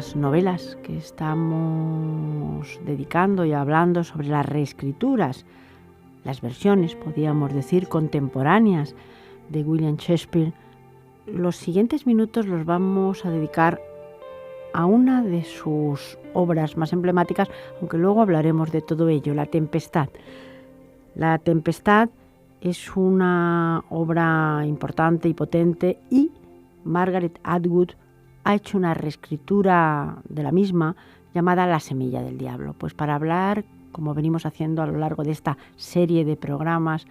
las novelas que estamos dedicando y hablando sobre las reescrituras, las versiones, podríamos decir, contemporáneas de William Shakespeare, los siguientes minutos los vamos a dedicar a una de sus obras más emblemáticas, aunque luego hablaremos de todo ello, La Tempestad. La Tempestad es una obra importante y potente y Margaret Atwood ha hecho una reescritura de la misma llamada La Semilla del Diablo. Pues para hablar, como venimos haciendo a lo largo de esta serie de programas,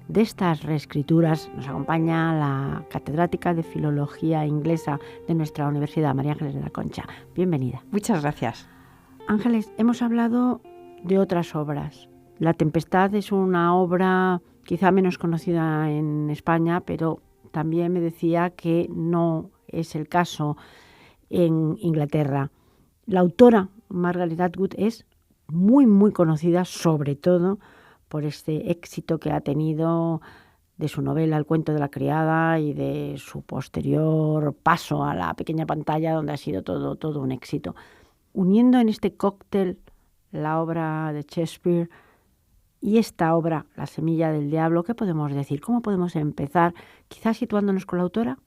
de estas reescrituras, nos acompaña la catedrática de Filología Inglesa de nuestra universidad, María Ángeles de la Concha. Bienvenida. Muchas gracias. Ángeles, hemos hablado de otras obras. La Tempestad es una obra quizá menos conocida en España, pero también me decía que no es el caso en Inglaterra. La autora, Margaret Atwood, es muy conocida, sobre todo por este éxito que ha tenido de su novela El cuento de la criada y de su posterior paso a la pequeña pantalla, donde ha sido todo un éxito. Uniendo en este cóctel la obra de Shakespeare y esta obra, La Semilla del Diablo, ¿qué podemos decir? ¿Cómo podemos empezar? Quizás situándonos con la autora.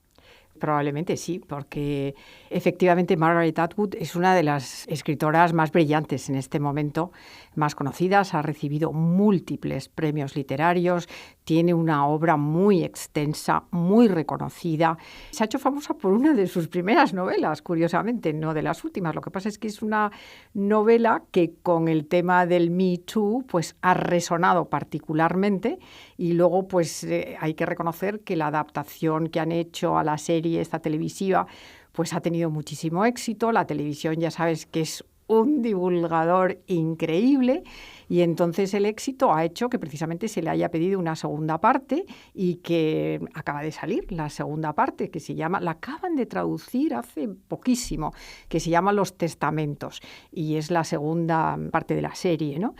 Probablemente sí, porque efectivamente Margaret Atwood es una de las escritoras más brillantes en este momento, más conocidas, ha recibido múltiples premios literarios, tiene una obra muy extensa, muy reconocida. Se ha hecho famosa por una de sus primeras novelas, curiosamente, no de las últimas. Lo que pasa es que es una novela que con el tema del Me Too pues, ha resonado particularmente y luego pues, hay que reconocer que la adaptación que han hecho a la serie esta televisiva pues ha tenido muchísimo éxito. La televisión ya sabes que es un divulgador increíble y entonces el éxito ha hecho que precisamente se le haya pedido una segunda parte y que acaba de salir la segunda parte que se llama, la acaban de traducir hace poquísimo, que se llama Los Testamentos y es la segunda parte de la serie, ¿no?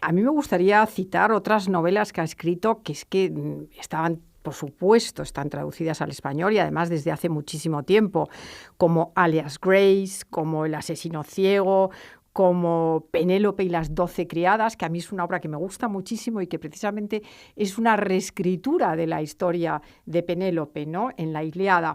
A mí me gustaría citar otras novelas que ha escrito que es que estaban, por supuesto, están traducidas al español y además desde hace muchísimo tiempo, como Alias Grace, como El asesino ciego, como Penélope y las 12 criadas, que a mí es una obra que me gusta muchísimo y que precisamente es una reescritura de la historia de Penélope, ¿no?, en la Ilíada.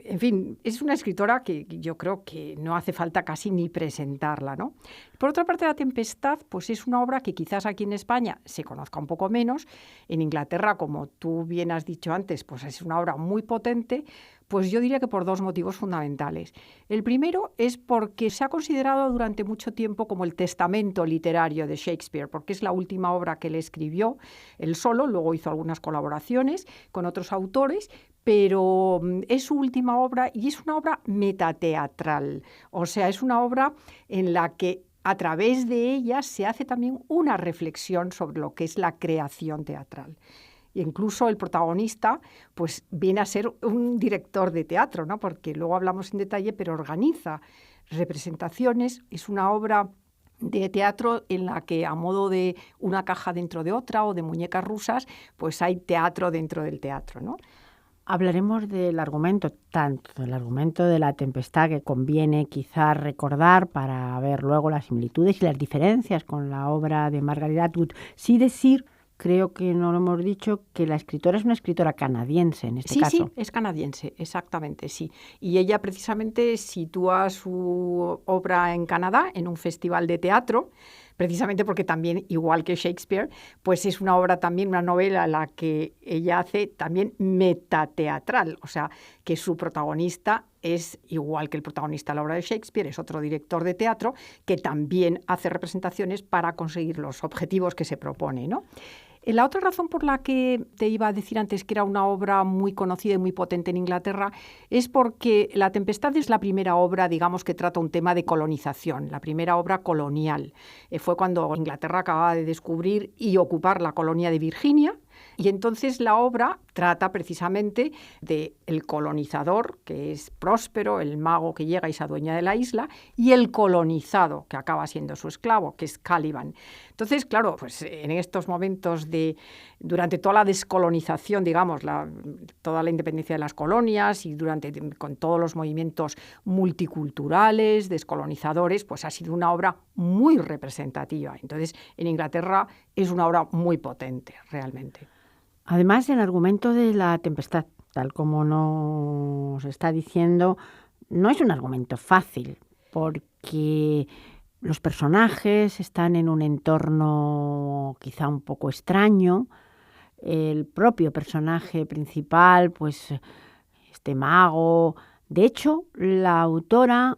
En fin, es una escritora que yo creo que no hace falta casi ni presentarla, ¿no? Por otra parte, La Tempestad, pues es una obra que quizás aquí en España se conozca un poco menos. En Inglaterra, como tú bien has dicho antes, pues es una obra muy potente. Pues yo diría que por dos motivos fundamentales. El primero es porque se ha considerado durante mucho tiempo como el testamento literario de Shakespeare, porque es la última obra que él escribió él solo, luego hizo algunas colaboraciones con otros autores, pero es su última obra y es una obra metateatral, o sea, es una obra en la que a través de ella se hace también una reflexión sobre lo que es la creación teatral. E incluso el protagonista pues, viene a ser un director de teatro, ¿no? Porque luego hablamos en detalle, pero organiza representaciones, es una obra de teatro en la que a modo de una caja dentro de otra o de muñecas rusas, pues hay teatro dentro del teatro, ¿no? Hablaremos del argumento, tanto del argumento de La Tempestad, que conviene quizás recordar para ver luego las similitudes y las diferencias con la obra de Margaret Atwood. Sí decir, creo que no lo hemos dicho, que la escritora es una escritora canadiense en este caso. Sí, es canadiense, exactamente, sí. Y ella precisamente sitúa su obra en Canadá, en un festival de teatro, precisamente porque también, igual que Shakespeare, pues es una obra también, una novela en la que ella hace también metateatral, o sea, que su protagonista es igual que el protagonista de la obra de Shakespeare, es otro director de teatro que también hace representaciones para conseguir los objetivos que se propone, ¿no? La otra razón por la que te iba a decir antes que era una obra muy conocida y muy potente en Inglaterra es porque La Tempestad es la primera obra, digamos, que trata un tema de colonización, la primera obra colonial. Fue cuando Inglaterra acababa de descubrir y ocupar la colonia de Virginia Y entonces la obra trata precisamente del colonizador, que es Próspero, el mago que llega y se adueña de la isla, y el colonizado, que acaba siendo su esclavo, que es Caliban. Entonces, claro, pues en estos momentos durante toda la descolonización, digamos, toda la independencia de las colonias y con todos los movimientos multiculturales, descolonizadores, pues ha sido una obra muy representativa. Entonces, en Inglaterra es una obra muy potente, realmente. Además, el argumento de la tempestad, tal como nos está diciendo, no es un argumento fácil, porque los personajes están en un entorno quizá un poco extraño. El propio personaje principal, pues este mago. De hecho, la autora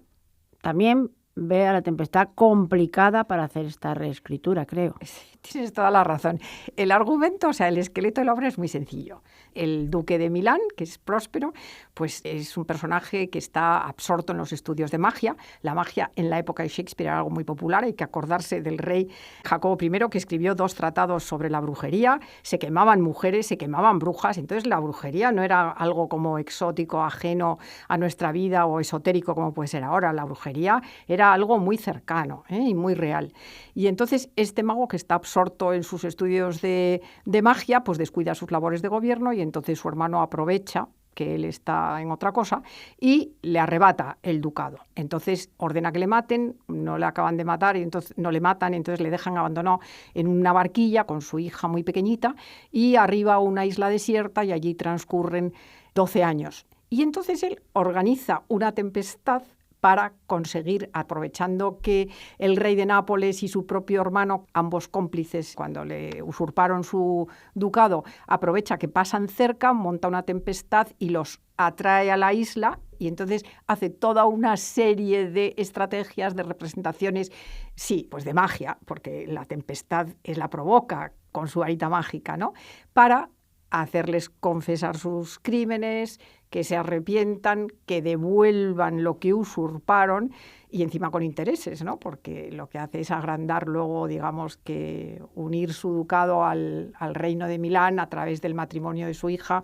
también ve a la tempestad complicada para hacer esta reescritura, creo. Sí, tienes toda la razón. El argumento, o sea, el esqueleto de la obra es muy sencillo. El duque de Milán, que es Próspero, pues es un personaje que está absorto en los estudios de magia. La magia en la época de Shakespeare era algo muy popular. Hay que acordarse del rey Jacobo I, que escribió 2 tratados sobre la brujería. Se quemaban mujeres, se quemaban brujas. Entonces la brujería no era algo como exótico, ajeno a nuestra vida o esotérico como puede ser ahora. La brujería era algo muy cercano y muy real. Y entonces este mago, que está absorto en sus estudios de magia, pues descuida sus labores de gobierno, y entonces su hermano aprovecha que él está en otra cosa y le arrebata el ducado. Entonces ordena que le maten, no le acaban de matar, y entonces no le matan, entonces le dejan abandonado en una barquilla con su hija muy pequeñita y arriba a una isla desierta, y allí transcurren 12 años. Y entonces él organiza una tempestad para conseguir, aprovechando que el rey de Nápoles y su propio hermano, ambos cómplices cuando le usurparon su ducado, aprovecha que pasan cerca, monta una tempestad y los atrae a la isla, y entonces hace toda una serie de estrategias, de representaciones, sí, pues de magia, porque la tempestad la provoca con su varita mágica, ¿no?, para hacerles confesar sus crímenes, que se arrepientan, que devuelvan lo que usurparon, y encima con intereses, ¿no?, porque lo que hace es agrandar luego, digamos, que unir su ducado al reino de Milán a través del matrimonio de su hija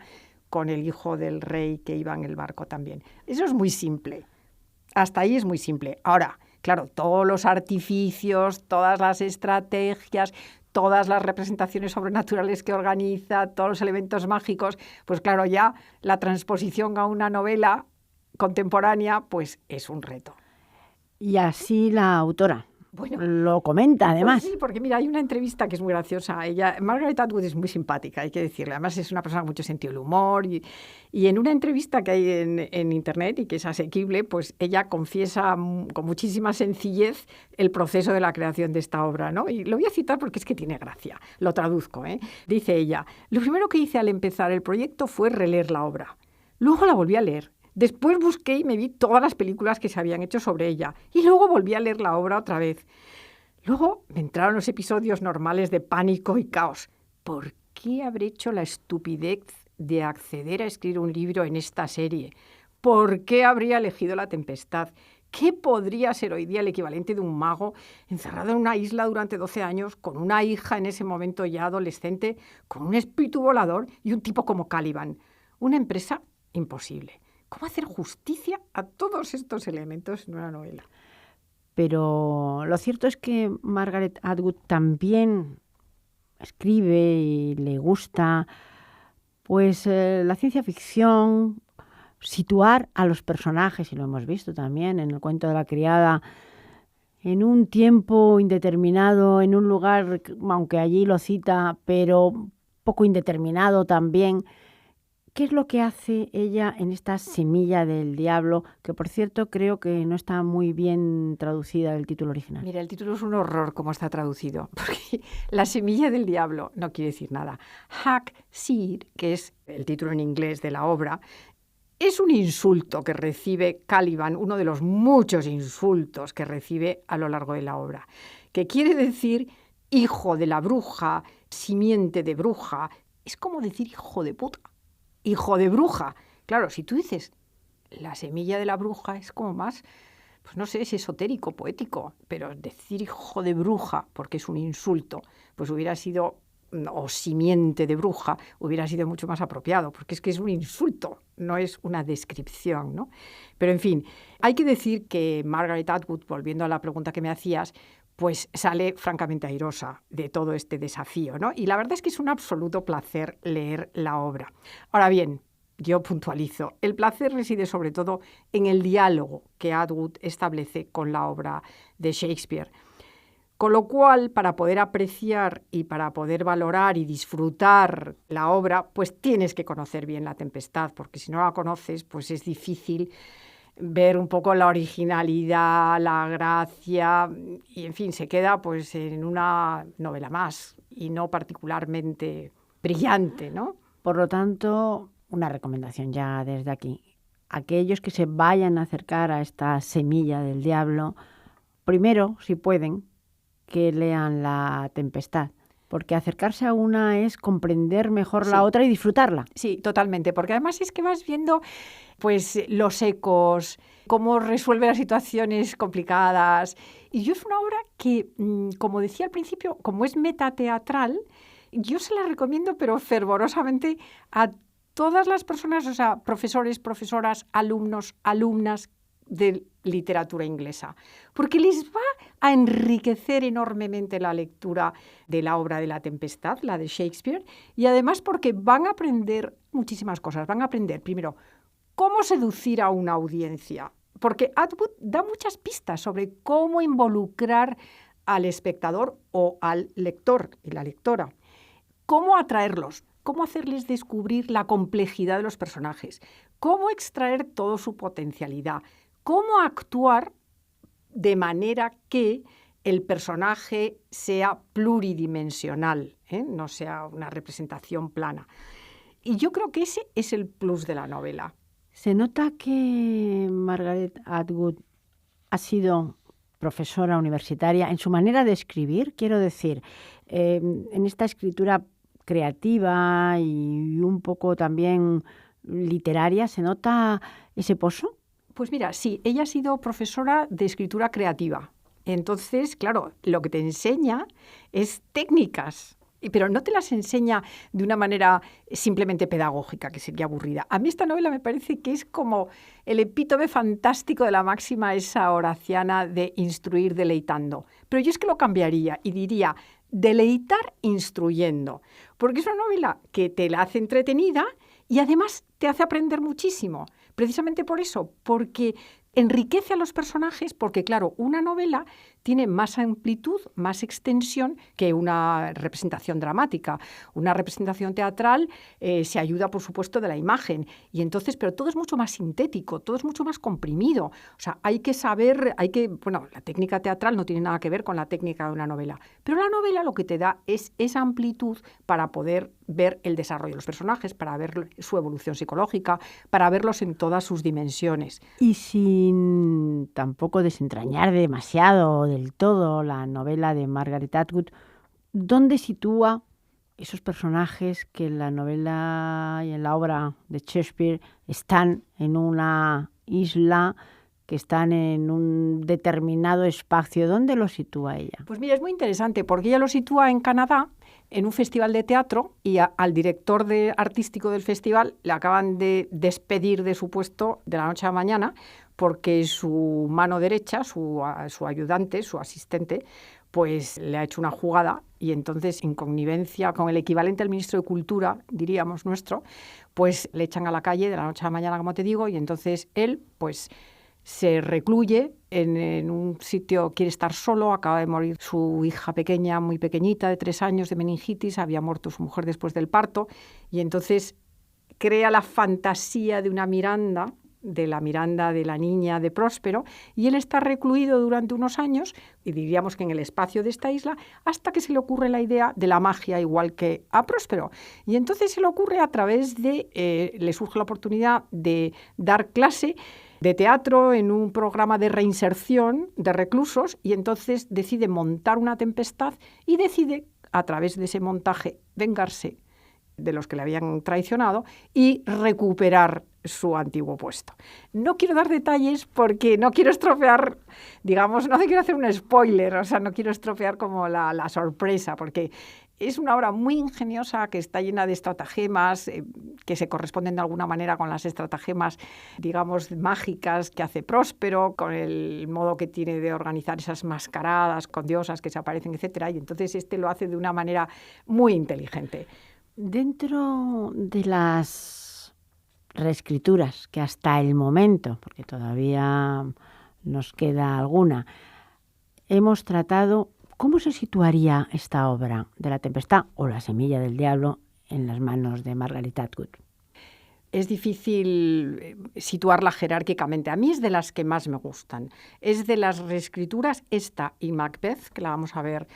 con el hijo del rey que iba en el barco también. Eso es muy simple. Hasta ahí es muy simple. Ahora, claro, todos los artificios, todas las estrategias, todas las representaciones sobrenaturales que organiza, todos los elementos mágicos, pues claro, ya la transposición a una novela contemporánea, pues es un reto. Y así la autora lo comenta, además. Pues sí, porque mira, hay una entrevista que es muy graciosa. Margaret Atwood es muy simpática, hay que decirle. Además es una persona con mucho sentido del humor, y en una entrevista que hay en Internet y que es asequible, pues ella confiesa con muchísima sencillez el proceso de la creación de esta obra, ¿no? Y lo voy a citar porque es que tiene gracia. Lo traduzco, ¿eh? Dice ella: lo primero que hice al empezar el proyecto fue releer la obra. Luego la volví a leer. Después busqué y me vi todas las películas que se habían hecho sobre ella, y luego volví a leer la obra otra vez. Luego me entraron los episodios normales de pánico y caos. ¿Por qué habré hecho la estupidez de acceder a escribir un libro en esta serie? ¿Por qué habría elegido la tempestad? ¿Qué podría ser hoy día el equivalente de un mago encerrado en una isla durante 12 años, con una hija en ese momento ya adolescente, con un espíritu volador y un tipo como Caliban? Una empresa imposible. ¿Cómo hacer justicia a todos estos elementos en una novela? Pero lo cierto es que Margaret Atwood también escribe y le gusta, pues, la ciencia ficción, situar a los personajes, y lo hemos visto también en El cuento de la criada, en un tiempo indeterminado, en un lugar, aunque allí lo cita, pero poco indeterminado también. ¿Qué es lo que hace ella en esta Semilla del Diablo? Que, por cierto, creo que no está muy bien traducida el título original. Mira, el título es un horror como está traducido, porque La Semilla del Diablo no quiere decir nada. Hack Seed, que es el título en inglés de la obra, es un insulto que recibe Caliban, uno de los muchos insultos que recibe a lo largo de la obra, que quiere decir hijo de la bruja, simiente de bruja. Es como decir hijo de puta. Hijo de bruja. Claro, si tú dices la semilla de la bruja es como más, pues no sé, es esotérico, poético, pero decir hijo de bruja, porque es un insulto, pues hubiera sido o simiente de bruja hubiera sido mucho más apropiado, porque es que es un insulto, no es una descripción, ¿no? Pero, en fin, hay que decir que Margaret Atwood, volviendo a la pregunta que me hacías, pues sale francamente airosa de todo este desafío, ¿no? Y la verdad es que es un absoluto placer leer la obra. Ahora bien, yo puntualizo, el placer reside sobre todo en el diálogo que Atwood establece con la obra de Shakespeare. Con lo cual, para poder apreciar y para poder valorar y disfrutar la obra, pues tienes que conocer bien La Tempestad, porque si no la conoces, pues es difícil ver un poco la originalidad, la gracia, y en fin, se queda pues en una novela más y no particularmente brillante, ¿no? Por lo tanto, una recomendación ya desde aquí. Aquellos que se vayan a acercar a esta semilla del diablo, primero, si pueden, que lean La Tempestad, porque acercarse a una es comprender mejor la otra y disfrutarla. Sí, totalmente, porque además es que vas viendo pues los ecos, cómo resuelve las situaciones complicadas. Y yo es una obra que, como decía al principio, como es metateatral, yo se la recomiendo, pero fervorosamente, a todas las personas, o sea, profesores, profesoras, alumnos, alumnas de literatura inglesa, porque les va a enriquecer enormemente la lectura de la obra de La Tempestad, la de Shakespeare, y además porque van a aprender muchísimas cosas. Van a aprender, primero, cómo seducir a una audiencia, porque Atwood da muchas pistas sobre cómo involucrar al espectador o al lector y la lectora, cómo atraerlos, cómo hacerles descubrir la complejidad de los personajes, cómo extraer toda su potencialidad, cómo actuar de manera que el personaje sea pluridimensional, no sea una representación plana. Y yo creo que ese es el plus de la novela. Se nota que Margaret Atwood ha sido profesora universitaria en su manera de escribir, quiero decir, en esta escritura creativa y un poco también literaria, ¿se nota ese pozo? Pues mira, sí, ella ha sido profesora de escritura creativa. Entonces, claro, lo que te enseña es técnicas, pero no te las enseña de una manera simplemente pedagógica, que sería aburrida. A mí esta novela me parece que es como el epítome fantástico de la máxima esa horaciana de instruir deleitando. Pero yo es que lo cambiaría y diría deleitar instruyendo, porque es una novela que te la hace entretenida y además te hace aprender muchísimo. Precisamente por eso, porque enriquece a los personajes, porque claro, una novela tiene más amplitud, más extensión que una representación dramática. Una representación teatral se ayuda, por supuesto, de la imagen. Y entonces, pero todo es mucho más sintético, todo es mucho más comprimido. O sea, hay que saber, bueno, la técnica teatral no tiene nada que ver con la técnica de una novela. Pero la novela lo que te da es esa amplitud para poder ver el desarrollo de los personajes, para ver su evolución psicológica, para verlos en todas sus dimensiones. Y sin tampoco desentrañar demasiado del todo la novela de Margaret Atwood, ¿dónde sitúa esos personajes que en la novela y en la obra de Shakespeare están en una isla, que están en un determinado espacio? ¿Dónde lo sitúa ella? Pues mira, es muy interesante porque ella lo sitúa en Canadá, en un festival de teatro, y al director artístico del festival le acaban de despedir de su puesto de la noche a la mañana porque su mano derecha, su ayudante, su asistente, pues le ha hecho una jugada y entonces, en connivencia con el equivalente al ministro de Cultura, diríamos nuestro, pues le echan a la calle de la noche a la mañana, como te digo, y entonces él, pues se recluye en un sitio, quiere estar solo, acaba de morir su hija pequeña, muy pequeñita, de 3 años, de meningitis, había muerto su mujer después del parto, y entonces crea la fantasía de una Miranda, de la Miranda de la niña de Próspero, y él está recluido durante unos años, y diríamos que en el espacio de esta isla, hasta que se le ocurre la idea de la magia igual que a Próspero. Y entonces se le ocurre a través de, le surge la oportunidad de dar clase de teatro en un programa de reinserción de reclusos, y entonces decide montar una tempestad y decide, a través de ese montaje, vengarse de los que le habían traicionado y recuperar su antiguo puesto. No quiero dar detalles porque no quiero estropear, digamos, no quiero hacer un spoiler, o sea, no quiero estropear como la sorpresa, porque es una obra muy ingeniosa que está llena de estratagemas que se corresponden de alguna manera con las estratagemas, digamos, mágicas que hace Próspero, con el modo que tiene de organizar esas mascaradas con diosas que se aparecen, etcétera. Y entonces lo hace de una manera muy inteligente. Dentro de las reescrituras que hasta el momento, porque todavía nos queda alguna, hemos tratado, ¿cómo se situaría esta obra de La Tempestad o La Semilla del Diablo en las manos de Margaret Atwood? Es difícil situarla jerárquicamente. A mí es de las que más me gustan. Es de las reescrituras, esta y Macbeth, que la vamos a ver,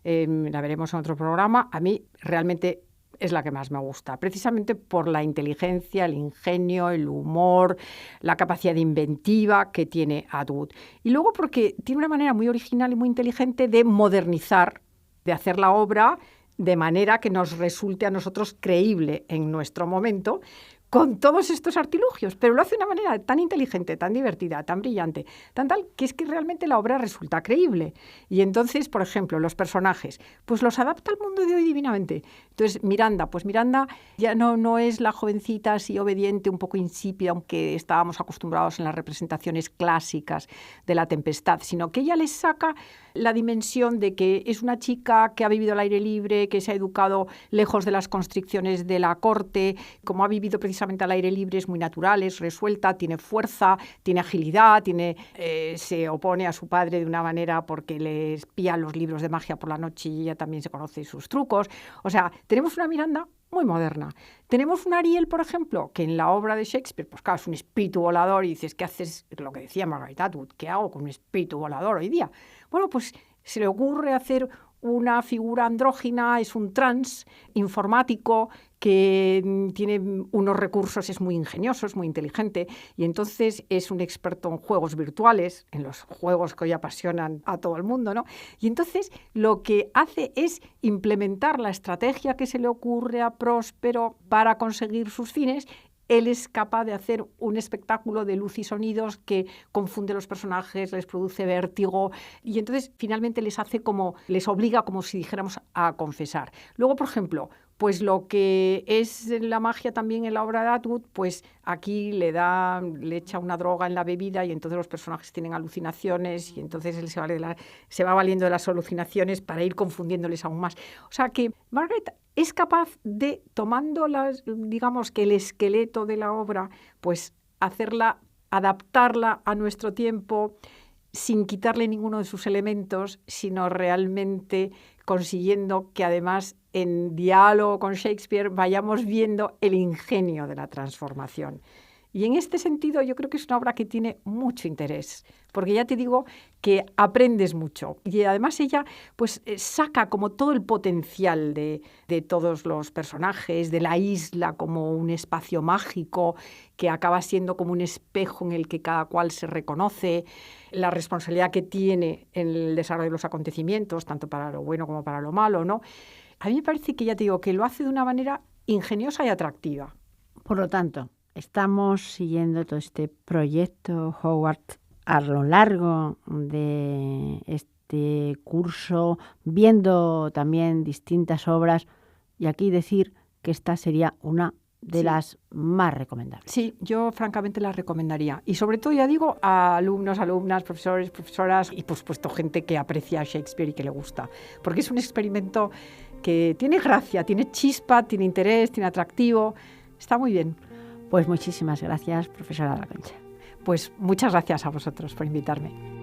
la veremos en otro programa. A mí realmente es la que más me gusta, precisamente por la inteligencia, el ingenio, el humor, la capacidad de inventiva que tiene Atwood. Y luego porque tiene una manera muy original y muy inteligente de modernizar, de hacer la obra de manera que nos resulte a nosotros creíble en nuestro momento, con todos estos artilugios, pero lo hace de una manera tan inteligente, tan divertida, tan brillante, tan tal, que es que realmente la obra resulta creíble. Y entonces, por ejemplo, los personajes, pues los adapta al mundo de hoy divinamente. Entonces, Miranda ya no es la jovencita así obediente, un poco insípida, aunque estábamos acostumbrados en las representaciones clásicas de La Tempestad, sino que ella les saca la dimensión de que es una chica que ha vivido al aire libre, que se ha educado lejos de las constricciones de la corte, como ha vivido precisamente al aire libre, es muy natural, es resuelta, tiene fuerza, tiene agilidad, se opone a su padre de una manera porque le espía los libros de magia por la noche y ella también se conoce sus trucos. O sea, tenemos una Miranda muy moderna. Tenemos un Ariel, por ejemplo, que en la obra de Shakespeare, pues claro, es un espíritu volador y dices, ¿qué haces? Lo que decía Margaret Atwood, ¿qué hago con un espíritu volador hoy día? Bueno, pues se le ocurre hacer una figura andrógina, es un trans informático que tiene unos recursos, es muy ingenioso, es muy inteligente y entonces es un experto en juegos virtuales, en los juegos que hoy apasionan a todo el mundo, ¿no? Y entonces lo que hace es implementar la estrategia que se le ocurre a Próspero para conseguir sus fines. Él es capaz de hacer un espectáculo de luz y sonidos que confunde a los personajes, les produce vértigo y entonces finalmente les obliga como si dijéramos a confesar. Luego, por ejemplo, pues lo que es la magia también en la obra de Atwood, pues aquí le echa una droga en la bebida y entonces los personajes tienen alucinaciones y entonces él se va valiendo de las alucinaciones para ir confundiéndoles aún más. O sea que Margaret es capaz de, tomando digamos que el esqueleto de la obra, pues adaptarla a nuestro tiempo sin quitarle ninguno de sus elementos, sino realmente consiguiendo que además en diálogo con Shakespeare vayamos viendo el ingenio de la transformación. Y en este sentido yo creo que es una obra que tiene mucho interés, porque ya te digo que aprendes mucho. Y además ella pues saca como todo el potencial de todos los personajes, de la isla como un espacio mágico que acaba siendo como un espejo en el que cada cual se reconoce, la responsabilidad que tiene en el desarrollo de los acontecimientos, tanto para lo bueno como para lo malo, ¿no? A mí me parece que, ya te digo, que lo hace de una manera ingeniosa y atractiva. Por lo tanto, estamos siguiendo todo este proyecto Howard a lo largo de este curso, viendo también distintas obras y aquí decir que esta sería una de las más recomendables. Sí, yo francamente la recomendaría. Y sobre todo, ya digo, a alumnos, alumnas, profesores, profesoras y por supuesto gente que aprecia a Shakespeare y que le gusta. Porque es un experimento que tiene gracia, tiene chispa, tiene interés, tiene atractivo. Está muy bien. Pues muchísimas gracias, profesora La Concha. Pues muchas gracias a vosotros por invitarme.